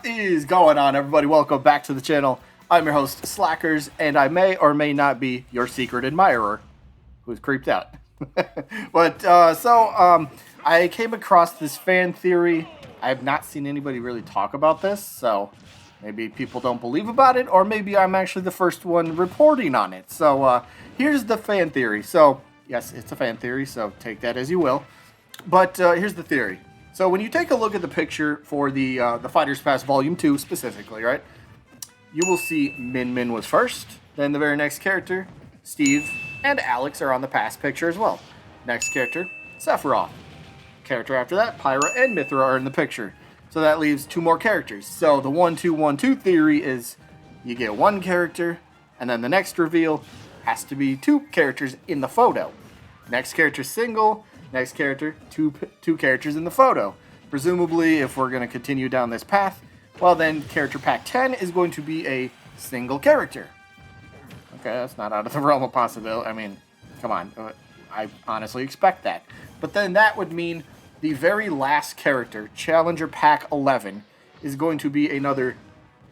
Is going on, everybody? Welcome back to the channel. I'm your host, Slackers, and I may or may not be your secret admirer who's creeped out. I came across this fan theory. I have not seen anybody really talk about this, so maybe people don't believe about it, or maybe I'm actually the first one reporting on it. So here's the fan theory. So, yes, it's a fan theory, so take that as you will. But here's the theory. So when you take a look at the picture for the Fighters Pass Volume 2 specifically, right? You will see Min Min was first, then the very next character, Steve and Alex are on the pass picture as well. Next character, Sephiroth. Character after that, Pyra and Mithra are in the picture. So that leaves two more characters. So the 1-2-1-2 theory is you get one character, and then the next reveal has to be two characters in the photo. Next character single, next character, two characters in the photo. Presumably, if we're going to continue down this path, well then, character pack 10 is going to be a single character. Okay, that's not out of the realm of possibility. I mean, come on. I honestly expect that. But then that would mean the very last character, Challenger Pack 11, is going to be another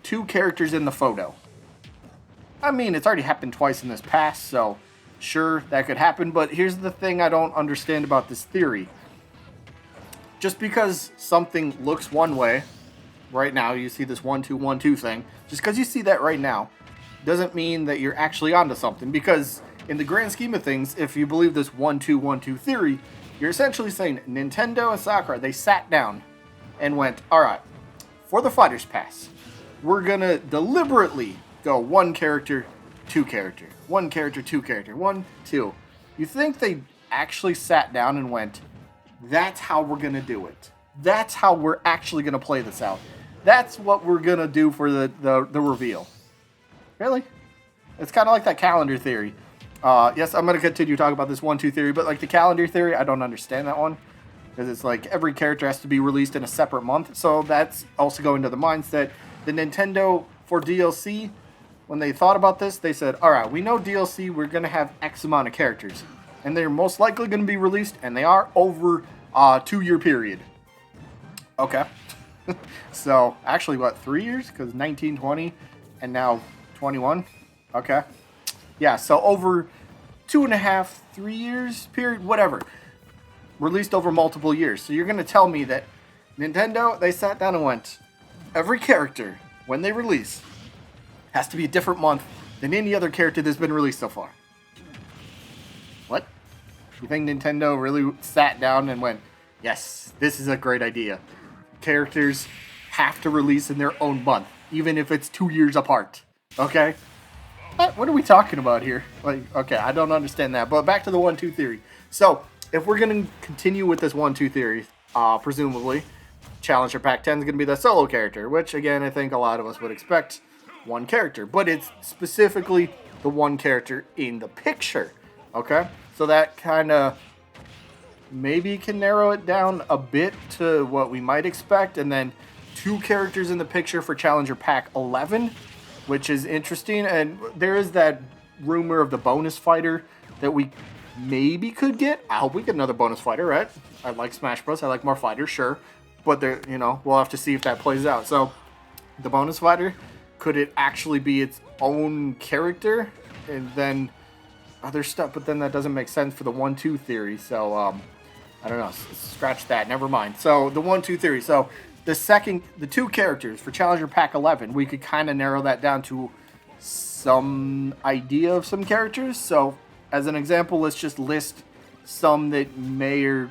two characters in the photo. I mean, it's already happened twice in this past, so sure, that could happen, but here's the thing I don't understand about this theory. Just because something looks one way, right now, you see this 1-2-1-2 thing, just because you see that right now, doesn't mean that you're actually onto something, because in the grand scheme of things, if you believe this 1-2-1-2 theory, you're essentially saying Nintendo and Sakurai, they sat down and went, alright, for the Fighters Pass, we're gonna deliberately go one character, two character. One character, two character. 1, 2. You think they actually sat down and went, that's how we're going to do it. That's how we're actually going to play this out. That's what we're going to do for the reveal. Really? It's kind of like that calendar theory. Yes, I'm going to continue talking about this 1-2 theory, but like the calendar theory, I don't understand that one. Because it's like every character has to be released in a separate month. So that's also going to the mindset. The Nintendo for DLC, when they thought about this, they said, alright, we know DLC, we're going to have X amount of characters. And they're most likely going to be released, and they are over a 2-year period. Okay. So, actually, what, 3 years? Because 19, 20, and now 21? Okay. Yeah, so over 2.5, 3 years period, whatever. Released over multiple years. So you're going to tell me that Nintendo, they sat down and went, every character, when they release, has to be a different month than any other character that's been released so far. What? You think Nintendo really sat down and went, yes, this is a great idea. Characters have to release in their own month, even if it's 2 years apart. Okay? What are we talking about here? Like, okay, I don't understand that. But back to the 1-2 theory. So, if we're going to continue with this 1-2 theory, presumably, Challenger Pack 10 is going to be the solo character, which, again, I think a lot of us would expect one character, but it's specifically the one character in the picture, okay? So that kind of maybe can narrow it down a bit to what we might expect, and then two characters in the picture for Challenger Pack 11, which is interesting, and there is that rumor of the bonus fighter that we maybe could get. I hope we get another bonus fighter, right? I like Smash Bros. I like more fighters, sure, but there, we'll have to see if that plays out. So the bonus fighter, could it actually be its own character? And then other stuff, but then that doesn't make sense for the 1-2 theory. So, I don't know. Scratch that. Never mind. So, the 1-2 theory. So, the two characters for Challenger Pack 11, we could kind of narrow that down to some idea of some characters. So, as an example, let's just list some that may or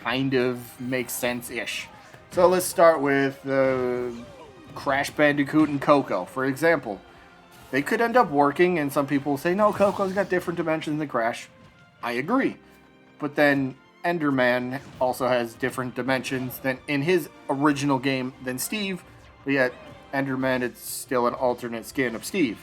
kind of make sense-ish. So, let's start with Crash Bandicoot and Coco, for example. They could end up working, and some people say, no, Coco's got different dimensions than Crash. I agree. But then Enderman also has different dimensions than in his original game than Steve, but yet Enderman, it's still an alternate skin of Steve.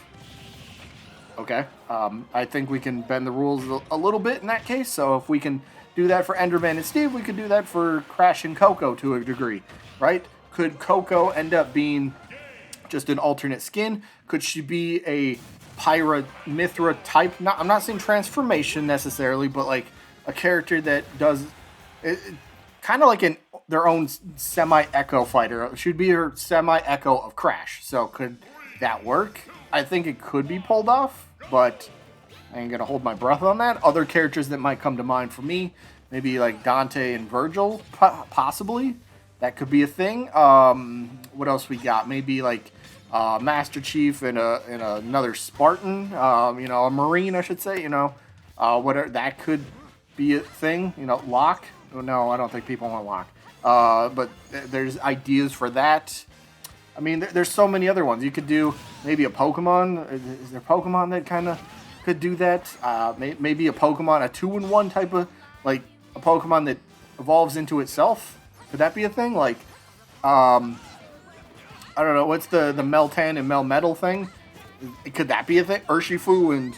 Okay. I think we can bend the rules a little bit in that case, so if we can do that for Enderman and Steve, we could do that for Crash and Coco to a degree, right? Could Coco end up being just an alternate skin? Could she be a Pyra Mithra type? I'm not saying transformation necessarily, but like a character that does kind of like an their own semi-Echo fighter. It should be your semi-Echo of Crash. So could that work? I think it could be pulled off, but I ain't gonna hold my breath on that. Other characters that might come to mind for me, maybe like Dante and Virgil, possibly. That could be a thing. What else we got? Maybe like Master Chief and another Spartan. A Marine, I should say. Whatever, that could be a thing. Locke. Oh, no, I don't think people want Locke. But there's ideas for that. I mean, there's so many other ones. You could do maybe a Pokemon. Is there Pokemon that kind of could do that? Maybe a Pokemon, a 2-in-1 type of, like a Pokemon that evolves into itself. Could that be a thing? Like, I don't know. What's the Meltan and Melmetal thing? Could that be a thing? Urshifu and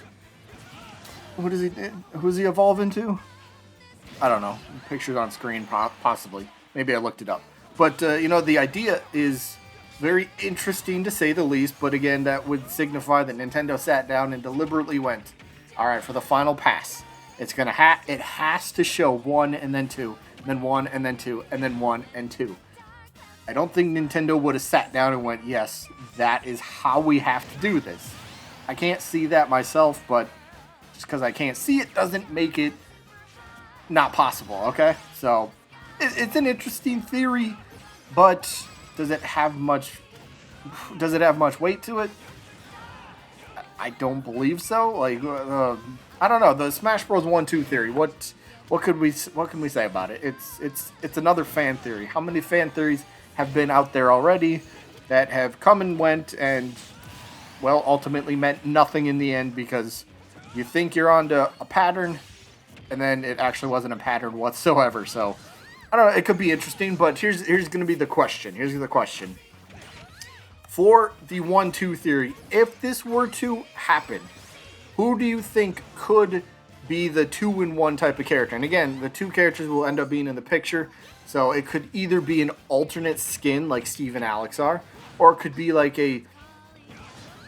who does he evolve into? I don't know. Pictures on screen, possibly. Maybe I looked it up. But, the idea is very interesting to say the least. But again, that would signify that Nintendo sat down and deliberately went, all right, for the final pass, it's going to it has to show 1 and then 2, and then 1 and then 2, and then 1 and 2. I don't think Nintendo would have sat down and went, yes, that is how we have to do this. I can't see that myself, but just because I can't see it doesn't make it not possible, okay? So, it's an interesting theory, but does it have much weight to it? I don't believe so. Like, I don't know. The Smash Bros. 1-2 theory. What can we say about it? It's another fan theory. How many fan theories have been out there already that have come and went and, well, ultimately meant nothing in the end because you think you're onto a pattern and then it actually wasn't a pattern whatsoever. So, I don't know. It could be interesting, but here's going to be the question. Here's the question. For the 1-2 theory, if this were to happen, who do you think could be the 2-in-1 type of character? And again, the two characters will end up being in the picture. So it could either be an alternate skin like Steve and Alex are, or it could be like a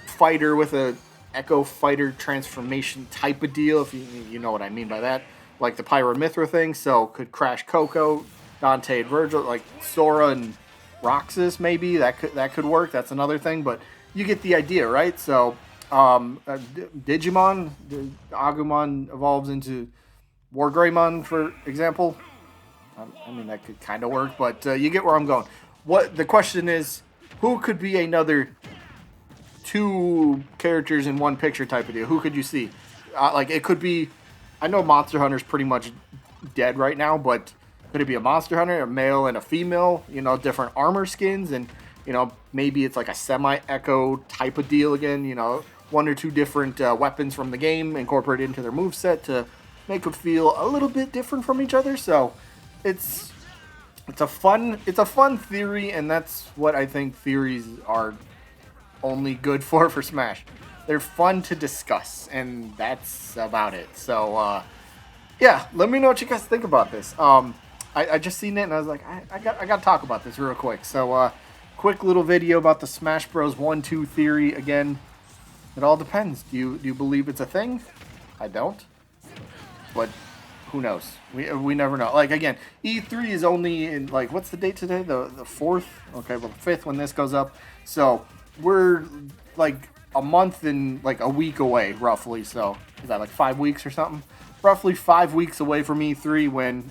fighter with a Echo Fighter transformation type of deal, if you know what I mean by that. Like the Pyra/Mythra thing. So could Crash Coco, Dante and Virgil, like Sora and Roxas maybe. That could work. That's another thing. But you get the idea, right? So Digimon, Agumon evolves into Wargreymon, for example. I mean, that could kind of work, but you get where I'm going. What the question is, who could be another 2 characters in 1 picture type of deal? Who could you see? Like, it could be, I know Monster Hunter's pretty much dead right now, but could it be a Monster Hunter, a male and a female, different armor skins, and, maybe it's like a semi-Echo type of deal again, 1 or 2 different weapons from the game incorporated into their moveset to make them feel a little bit different from each other. So it's a fun theory, and that's what I think theories are only good for Smash. They're fun to discuss, and that's about it. So yeah, let me know what you guys think about this. I just seen it and I was like, I got to talk about this real quick. So quick little video about the Smash Bros. 1-2 theory. Again, it all depends. Do you believe it's a thing? I don't. But who knows? We never know. Like, again, E3 is only in, like, what's the date today? The 4th? Okay, well, the 5th when this goes up. So we're like a month and like a week away, roughly. So is that like 5 weeks or something? Roughly 5 weeks away from E3 when,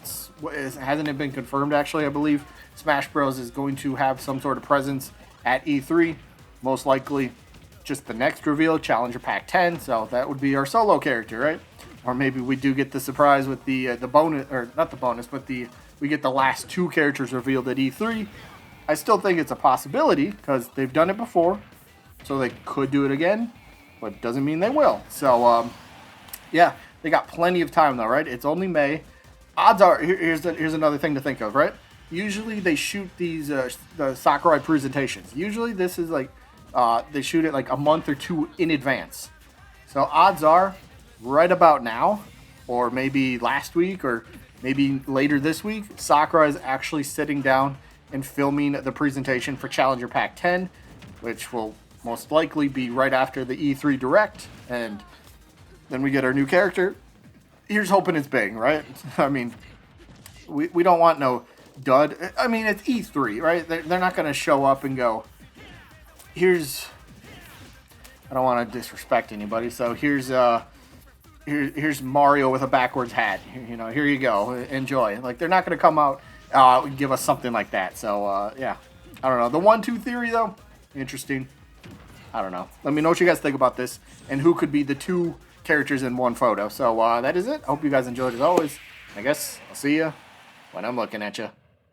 hasn't it been confirmed actually, I believe, Smash Bros. Is going to have some sort of presence at E3. Most likely just the next reveal, Challenger Pack 10. So that would be our solo character, right? Or maybe we do get the surprise with the bonus, or not the bonus, but we get the last 2 characters revealed at E3. I still think it's a possibility because they've done it before, so they could do it again, but doesn't mean they will. So yeah, they got plenty of time though, right? It's only May. Odds are, here's another thing to think of, right? Usually they shoot these the Sakurai presentations. Usually this is like they shoot it like a month or 2 in advance. So odds are, right about now, or maybe last week, or maybe later this week, Sakurai is actually sitting down and filming the presentation for Challenger Pack 10, which will most likely be right after the E3 Direct, and then we get our new character. Here's hoping it's big, right? I mean, we don't want no dud. I mean, it's E3, right? They're not going to show up and go, here's... I don't want to disrespect anybody, so here's Mario with a backwards hat. You know, here you go, enjoy. Like, they're not going to come out and give us something like that. So yeah, I don't know. The 1-2 theory though, interesting. I don't know. Let me know what you guys think about this and who could be the two characters in one photo. So that is it. I hope you guys enjoyed as always. I guess I'll see you when I'm looking at you.